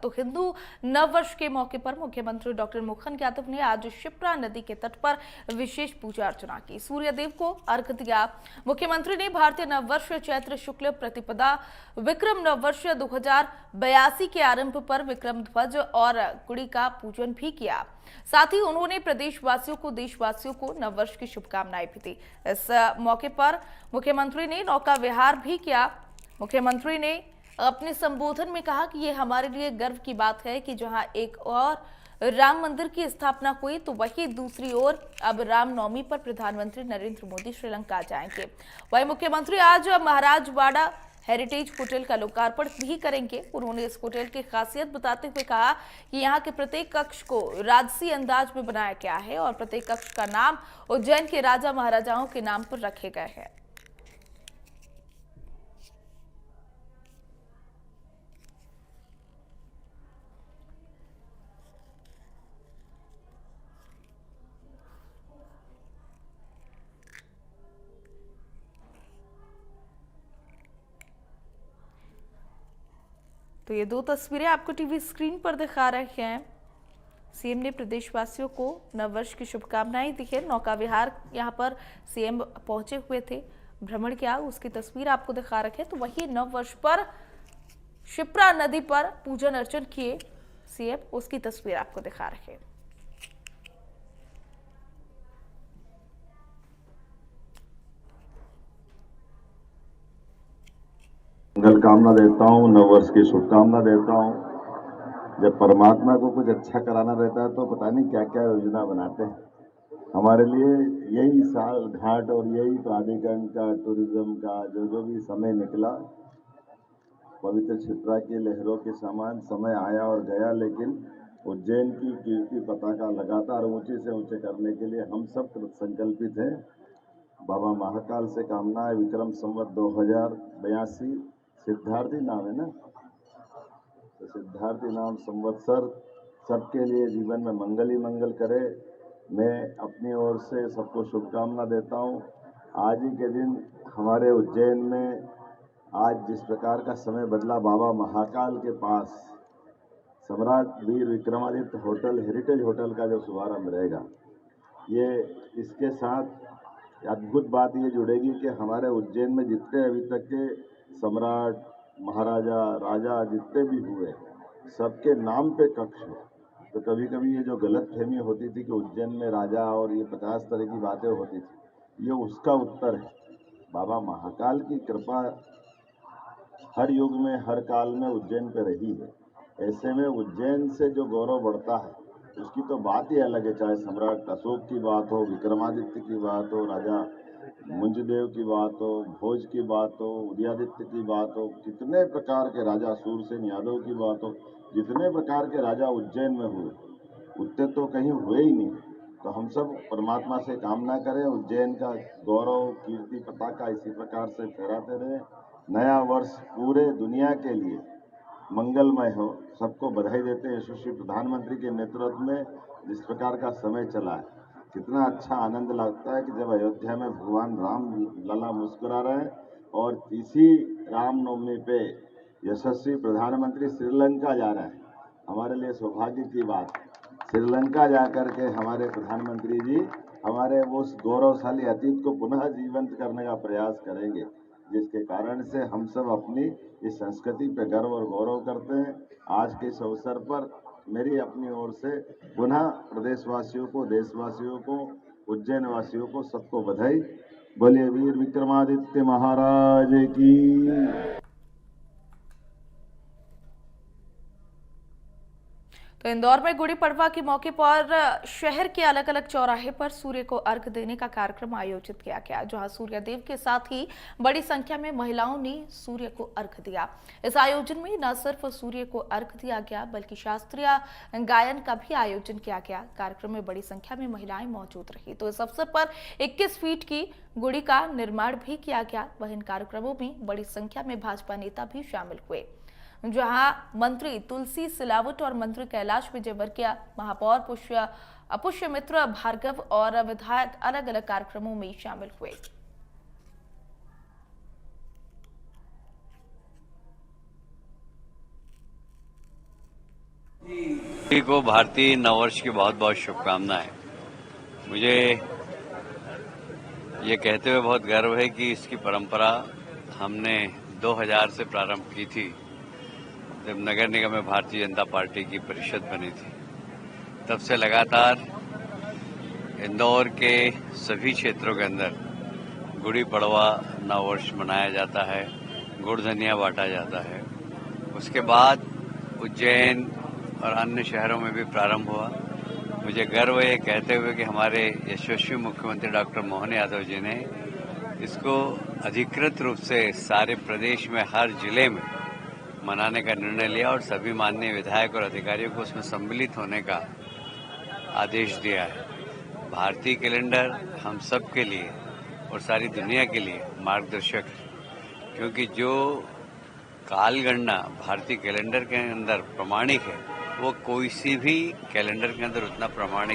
तो हिंदू नववर्ष के मौके पर मुख्यमंत्री डॉक्टर मोहन यादव ने आज शिप्रा नदी के तट पर विशेष पूजा अर्चना की, सूर्यदेव को अर्घ्य दिया। मुख्यमंत्री ने भारतीय नववर्ष चैत्र शुक्ल प्रतिपदा विक्रम नववर्ष 2082 के आरंभ पर विक्रम ध्वज और गुड़ी का पूजन भी किया। साथ ही उन्होंने प्रदेशवासियों को देशवासियों को नववर्ष की शुभकामनाएं भी दी। इस मौके पर मुख्यमंत्री ने नौका विहार भी किया। मुख्यमंत्री ने अपने संबोधन में कहा कि ये हमारे लिए गर्व की बात है कि जहां एक और राम मंदिर की स्थापना हुई तो वहीं दूसरी ओर अब रामनवमी पर प्रधानमंत्री नरेंद्र मोदी श्रीलंका जाएंगे। वहीं मुख्यमंत्री आज महाराजवाड़ा हेरिटेज होटल का लोकार्पण भी करेंगे। उन्होंने इस होटल की खासियत बताते हुए कहा कि यहाँ के प्रत्येक कक्ष को राजसी अंदाज में बनाया गया है और प्रत्येक कक्ष का नाम उज्जैन के राजा महाराजाओं के नाम पर रखे गए हैं। तो ये दो तस्वीरें आपको टीवी स्क्रीन पर दिखा रहे हैं। सीएम ने प्रदेशवासियों को नववर्ष की शुभकामनाएं दी है। नौका विहार यहाँ पर सीएम पहुंचे हुए थे, भ्रमण किया, उसकी तस्वीर आपको दिखा रखे। तो वही नववर्ष पर शिप्रा नदी पर पूजन अर्चन किए सीएम, उसकी तस्वीर आपको दिखा रहे हैं। मंगल कामना देता हूँ, नववर्ष की शुभकामना देता हूँ। जब परमात्मा को कुछ अच्छा कराना रहता है तो पता नहीं क्या क्या योजना बनाते हैं। हमारे लिए यही साल घाट और यही प्राधिकरण का, टूरिज्म का जो भी समय निकला, पवित्र क्षिप्रा की लहरों के समान समय आया और गया, लेकिन उज्जैन की कीर्ति पताका लगातार ऊंचे से ऊंचे करने के लिए हम सब संकल्पित हैं। बाबा महाकाल से कामना है, विक्रम संवत 2082 सिद्धार्थी नाम है ना, तो सिद्धार्थी नाम संवत्सर सबके लिए जीवन में मंगल ही मंगल करे। मैं अपनी ओर से सबको शुभकामना देता हूँ। आज ही के दिन हमारे उज्जैन में आज जिस प्रकार का समय बदला, बाबा महाकाल के पास सम्राट वीर विक्रमादित्य होटल, हेरिटेज होटल का जो शुभारंभ रहेगा, ये इसके साथ अद्भुत बात ये जुड़ेगी कि हमारे उज्जैन में जितने अभी तक के सम्राट, महाराजा, राजा जितने भी हुए, सबके नाम पे कक्ष है। तो कभी कभी ये जो गलतफहमी होती थी कि उज्जैन में राजा और ये 50 तरह की बातें होती थी, ये उसका उत्तर है। बाबा महाकाल की कृपा हर युग में, हर काल में उज्जैन पे रही है। ऐसे में उज्जैन से जो गौरव बढ़ता है उसकी तो बात ही अलग है। चाहे सम्राट अशोक की बात हो, विक्रमादित्य की बात हो, राजा मुंजदेव की बात हो, भोज की बात हो, उदयादित्य की बात हो, कितने प्रकार के राजा, सूरसेन यादव की बात हो, जितने प्रकार के राजा उज्जैन में हुए उतने तो कहीं हुए ही नहीं। तो हम सब परमात्मा से कामना करें उज्जैन का गौरव, कीर्ति पताका इसी प्रकार से फहराते रहे। नया वर्ष पूरे दुनिया के लिए मंगलमय हो, सबको बधाई देते हैं। यशस्वी प्रधानमंत्री के नेतृत्व में जिस प्रकार का समय चला है, कितना अच्छा आनंद लगता है कि जब अयोध्या में भगवान राम लला मुस्कुरा रहे हैं और इसी रामनवमी पे यशस्वी प्रधानमंत्री श्रीलंका जा रहे हैं। हमारे लिए सौभाग्य की बात है। श्रीलंका जाकर के हमारे प्रधानमंत्री जी हमारे उस गौरवशाली अतीत को पुनः जीवंत करने का प्रयास करेंगे, जिसके कारण से हम सब अपनी इस संस्कृति पे गर्व और गौरव करते हैं। आज के इस अवसर पर मेरी अपनी ओर से पुनः प्रदेशवासियों को, देशवासियों को, उज्जैन वासियों को सबको बधाई। बोलिए वीर विक्रमादित्य महाराज की। तो इंदौर में गुड़ी पड़वा के मौके पर शहर के अलग अलग चौराहे पर सूर्य को अर्घ देने का कार्यक्रम आयोजित किया गया, जहां सूर्यदेव के साथ ही बड़ी संख्या में महिलाओं ने सूर्य को अर्घ दिया। इस आयोजन में न सिर्फ सूर्य को अर्घ दिया गया बल्कि शास्त्रीय गायन का भी आयोजन किया गया। कार्यक्रम में बड़ी संख्या में महिलाएं मौजूद रही। तो इस अवसर पर 21 फीट की गुड़ी का निर्माण भी किया गया। वहीं इन कार्यक्रमों में बड़ी संख्या में भाजपा नेता भी शामिल हुए, जहां मंत्री तुलसी सिलावट और मंत्री कैलाश विजयवर्गीय, महापौर पुष्यमित्र भार्गव और विधायक अलग अलग कार्यक्रमों में शामिल हुए। सभी को भारतीय नववर्ष की बहुत बहुत शुभकामनाएं। मुझे ये कहते हुए बहुत गर्व है कि इसकी परंपरा हमने 2000 से प्रारंभ की थी, जब नगर निगम में भारतीय जनता पार्टी की परिषद बनी थी। तब से लगातार इंदौर के सभी क्षेत्रों के अंदर गुड़ी पड़वा नववर्ष मनाया जाता है, गुड़ धनिया बांटा जाता है। उसके बाद उज्जैन और अन्य शहरों में भी प्रारंभ हुआ। मुझे गर्व है कहते हुए कि हमारे यशस्वी मुख्यमंत्री डॉक्टर मोहन यादव जी ने इसको अधिकृत रूप से सारे प्रदेश में हर जिले में मनाने का निर्णय लिया और सभी माननीय विधायक और अधिकारियों को उसमें सम्मिलित होने का आदेश दिया है। भारतीय कैलेंडर हम सब के लिए और सारी दुनिया के लिए मार्गदर्शक है, क्योंकि जो कालगणना भारतीय कैलेंडर के अंदर प्रमाणिक है वो कोई सी भी कैलेंडर के अंदर उतना प्रमाणिक